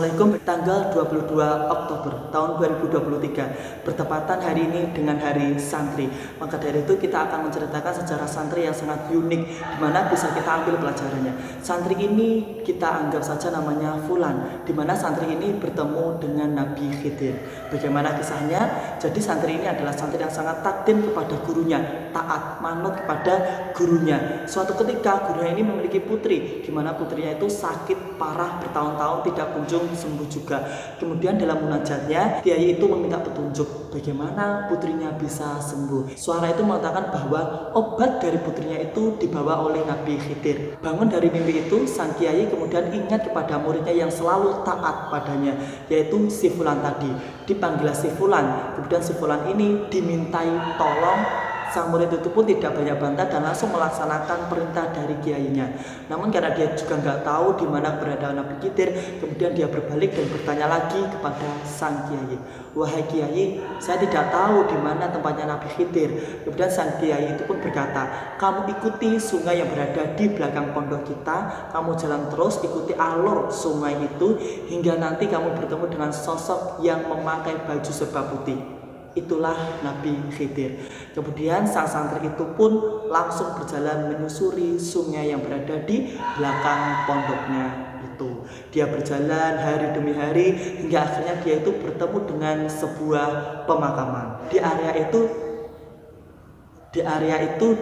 Assalamualaikum. Tanggal 22 Oktober tahun 2023 bertepatan hari ini dengan Hari Santri. Maka dari itu kita akan menceritakan sejarah santri yang sangat unik, di mana bisa kita ambil pelajarannya. Santri ini kita anggap saja namanya Fulan, di mana santri ini bertemu dengan Nabi Khidir. Bagaimana kisahnya? Jadi santri ini adalah santri yang sangat takdim kepada gurunya, taat, manut kepada gurunya. Suatu ketika gurunya ini memiliki putri, di mana putrinya itu sakit parah bertahun-tahun tidak kunjung sembuh juga. Kemudian dalam munajatnya, kiai itu meminta petunjuk bagaimana putrinya bisa sembuh. Suara itu mengatakan bahwa obat dari putrinya itu dibawa oleh Nabi Khidir. Bangun dari mimpi itu, sang kiai kemudian ingat kepada muridnya yang selalu taat padanya, yaitu si Fulan tadi. Dipanggil si Fulan, kemudian si Fulan ini dimintai tolong. Sang murid itu pun tidak banyak bantah dan langsung melaksanakan perintah dari kiainya. Namun karena dia juga nggak tahu di mana keberadaan Nabi Khidir, kemudian dia berbalik dan bertanya lagi kepada sang kiai, "Wahai kiai, saya tidak tahu di mana tempatnya Nabi Khidir." Kemudian sang kiai itu pun berkata, "Kamu ikuti sungai yang berada di belakang pondok kita, kamu jalan terus ikuti alur sungai itu hingga nanti kamu bertemu dengan sosok yang memakai baju serba putih. Itulah Nabi Khidir." Kemudian sang santri itu pun langsung berjalan menyusuri sungai yang berada di belakang pondoknya itu. Dia berjalan hari demi hari hingga akhirnya dia itu bertemu dengan sebuah pemakaman. Di area itu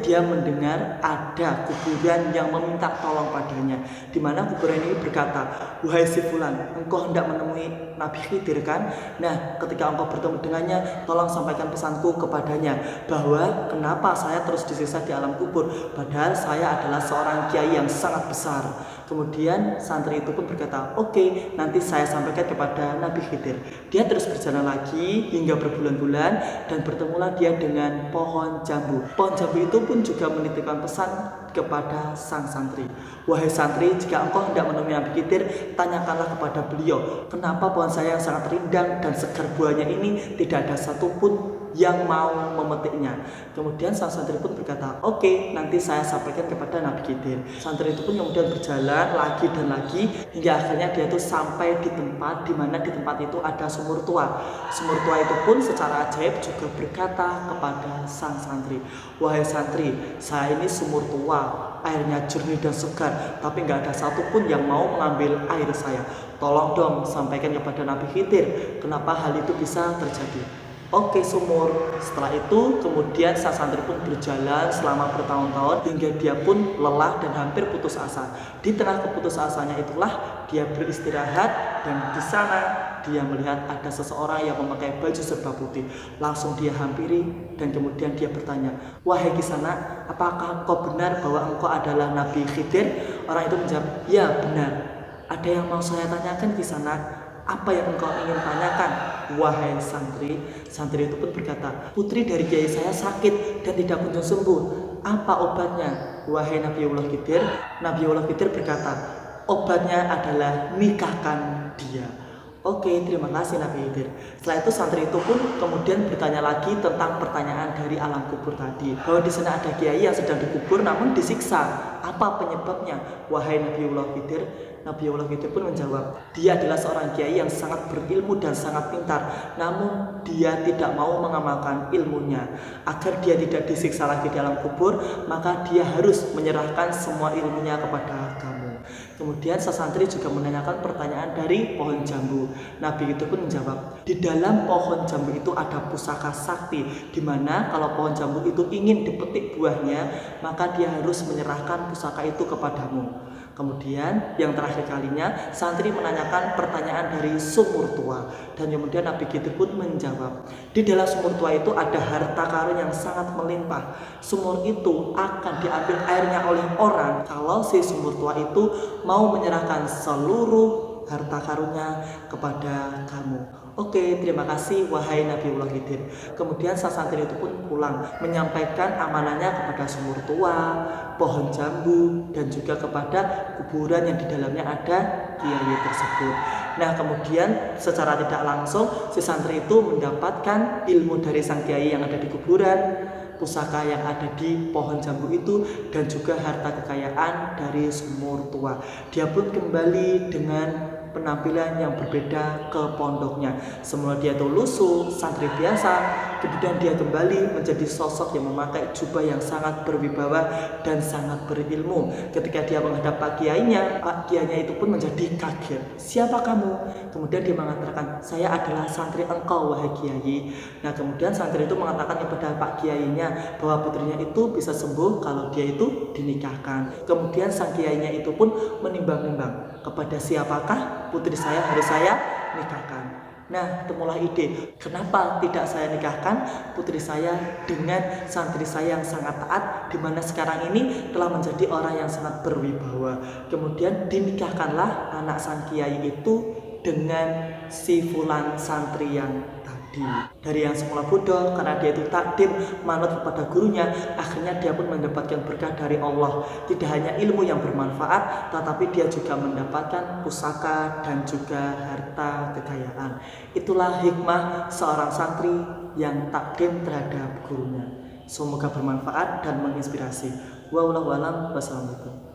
dia mendengar ada kuburan yang meminta tolong padanya, di mana kuburan ini berkata, "Wahai si Fulan, engkau hendak menemui Nabi Khidir kan? Nah, ketika engkau bertemu dengannya, tolong sampaikan pesanku kepadanya bahwa kenapa saya terus disiksa di alam kubur, padahal saya adalah seorang kiai yang sangat besar." Kemudian santri itu pun berkata, "Oke, nanti saya sampaikan kepada Nabi Khidir." Dia terus berjalan lagi hingga berbulan-bulan dan bertemulah dia dengan pohon jambu. Pohon jambu itu pun juga menitipkan pesan kepada sang santri, "Wahai santri, jika engkau hendak menemui Nabi Khidir, tanyakanlah kepada beliau, kenapa pohon saya yang sangat rindang dan segar buahnya ini tidak ada satupun yang mau memetiknya." Kemudian sang santri pun berkata, "Oke, nanti saya sampaikan kepada Nabi Khidir." Santri itu pun kemudian berjalan lagi dan lagi hingga akhirnya dia itu sampai di tempat di mana di tempat itu ada sumur tua. Sumur tua itu pun secara ajaib juga berkata kepada sang santri, "Wahai santri, saya ini sumur tua, airnya jernih dan segar, tapi nggak ada satupun yang mau mengambil air saya. Tolong dong sampaikan kepada Nabi Khidir kenapa hal itu bisa terjadi." "Oke, sumur." Setelah itu kemudian sang santri pun berjalan selama bertahun-tahun hingga dia pun lelah dan hampir putus asa. Di tengah keputusasanya itulah dia beristirahat dan di sana dia melihat ada seseorang yang memakai baju serba putih. Langsung dia hampiri dan kemudian dia bertanya, "Wahai Kisana, apakah engkau benar bahwa engkau adalah Nabi Khidir?" Orang itu menjawab, "Ya, benar. Ada yang mau saya tanyakan, Kisana." "Apa yang engkau ingin tanyakan, wahai santri?" Santri itu pun berkata, "Putri dari kiai saya sakit dan tidak kunjung sembuh. Apa obatnya, wahai Nabiullah Khidir?" Nabiullah Khidir berkata, "Obatnya adalah nikahkan dia." "Oke, terima kasih Nabi Khidir." Setelah itu santri itu pun kemudian bertanya lagi tentang pertanyaan dari alam kubur tadi, bahwa di sana ada kiai yang sedang dikubur namun disiksa. Apa penyebabnya, wahai Nabiullah Khidir? Nabiullah Khidir pun menjawab, dia adalah seorang kiai yang sangat berilmu dan sangat pintar, namun dia tidak mau mengamalkan ilmunya. Agar dia tidak disiksa lagi di alam kubur, maka dia harus menyerahkan semua ilmunya kepada kamu. Kemudian sesantri juga menanyakan pertanyaan dari pohon jambu. Nabi itu pun menjawab, di dalam pohon jambu itu ada pusaka sakti, di mana kalau pohon jambu itu ingin dipetik buahnya, maka dia harus menyerahkan pusaka itu kepadamu. Kemudian yang terakhir kalinya santri menanyakan pertanyaan dari sumur tua dan kemudian Nabi Khidir pun menjawab, di dalam sumur tua itu ada harta karun yang sangat melimpah. Sumur itu akan diambil airnya oleh orang kalau si sumur tua itu mau menyerahkan seluruh harta karunnya kepada kamu. "Oke, terima kasih wahai Nabiullah Khidir." Kemudian sang santri itu pun pulang menyampaikan amanahnya kepada sumur tua, pohon jambu, dan juga kepada kuburan yang di dalamnya ada kiai tersebut. Nah, kemudian secara tidak langsung si santri itu mendapatkan ilmu dari sang kiai yang ada di kuburan, pusaka yang ada di pohon jambu itu, dan juga harta kekayaan dari sumur tua. Dia pun kembali dengan penampilan yang berbeda ke pondoknya. Semula dia itu lusuh, santri biasa, kemudian dia kembali menjadi sosok yang memakai jubah yang sangat berwibawa dan sangat berilmu. Ketika dia menghadap Pak Kiainya itu pun menjadi kaget. Siapa kamu? Kemudian dia mengatakan, saya adalah santri engkau wahai Kiai. Nah kemudian santri itu mengatakan kepada Pak Kiainya bahwa putrinya itu bisa sembuh kalau dia itu dinikahkan. Kemudian sang Kiainya itu pun menimbang-nimbang, kepada siapakah putri saya harus saya nikahkan. Nah, temulah ide, kenapa tidak saya nikahkan putri saya dengan santri saya yang sangat taat, di mana sekarang ini telah menjadi orang yang sangat berwibawa. Kemudian dinikahkanlah anak sang kiai itu dengan si fulan santri yang tadi. Dari yang semula bodoh karena dia itu takdim manut kepada gurunya, akhirnya dia pun mendapatkan berkah dari Allah. Tidak hanya ilmu yang bermanfaat, tetapi dia juga mendapatkan pusaka dan juga harta kekayaan. Itulah hikmah seorang santri yang takdim terhadap gurunya. Semoga bermanfaat dan menginspirasi. Wallahu a'lam. Wassalamualaikum.